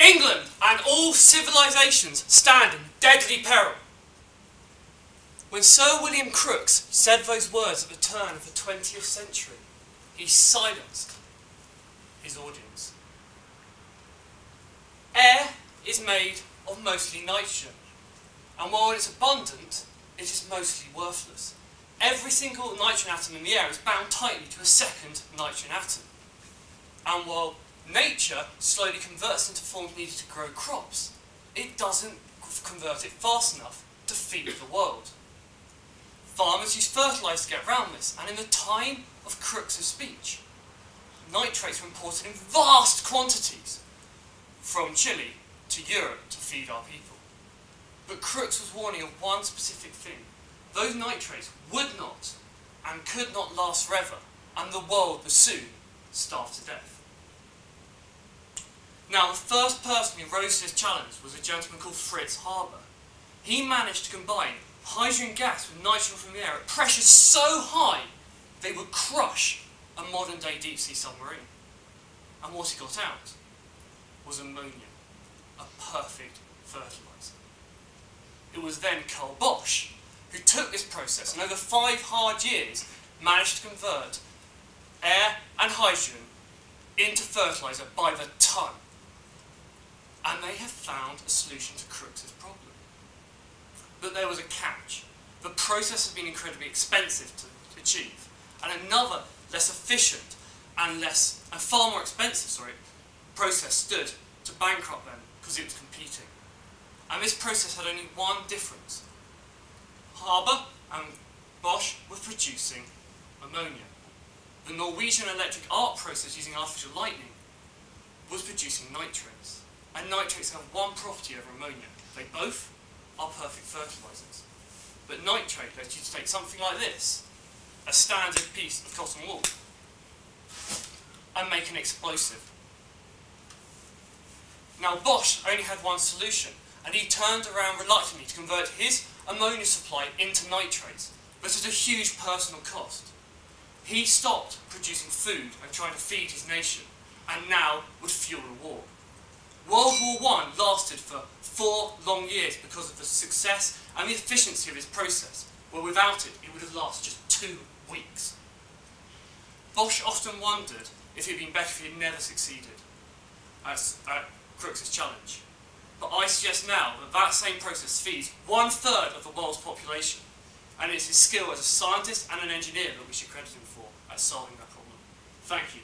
England and all civilizations stand in deadly peril. When Sir William Crookes said those words at the turn of the 20th century, he silenced his audience. Air is made of mostly nitrogen, and while it's abundant, it is mostly worthless. Every single nitrogen atom in the air is bound tightly to a second nitrogen atom. And while nature slowly converts into forms needed to grow crops, it doesn't convert it fast enough to feed the world. Farmers use fertiliser to get around this, and in the time of Crookes' speech, nitrates were imported in vast quantities from Chile to Europe to feed our people. But Crookes was warning of one specific thing. Those nitrates would not and could not last forever, and the world would soon starve to death. Now, the first person who rose to this challenge was a gentleman called Fritz Harbor. He managed to combine hydrogen gas with nitrogen from the air at pressures so high they would crush a modern-day deep-sea submarine. And what he got out was ammonia, a perfect fertiliser. It was then Kibosh who took this process and over 5 hard years managed to convert air and hydrogen into fertiliser by the ton. And they have found a solution to Crookes' problem. But there was a catch. The process had been incredibly expensive to achieve, and another less efficient and far more expensive process stood to bankrupt them because it was competing. And this process had only one difference. Harbor and Bosch were producing ammonia. The Norwegian electric arc process using artificial lightning was producing nitrates. And nitrates have one property over ammonia. They both are perfect fertilisers. But nitrate lets you take something like this, a standard piece of cotton wool, and make an explosive. Now Bosch only had one solution, and he turned around reluctantly to convert his ammonia supply into nitrates, but at a huge personal cost. He stopped producing food and trying to feed his nation, and now would fuel a war. World War I lasted for 4 long years because of the success and the efficiency of his process, where without it, it would have lasted just 2 weeks. Bosch often wondered if it had been better if he had never succeeded at Crookes' challenge. But I suggest now that that same process feeds 1/3 of the world's population, and it's his skill as a scientist and an engineer that we should credit him for at solving that problem. Thank you.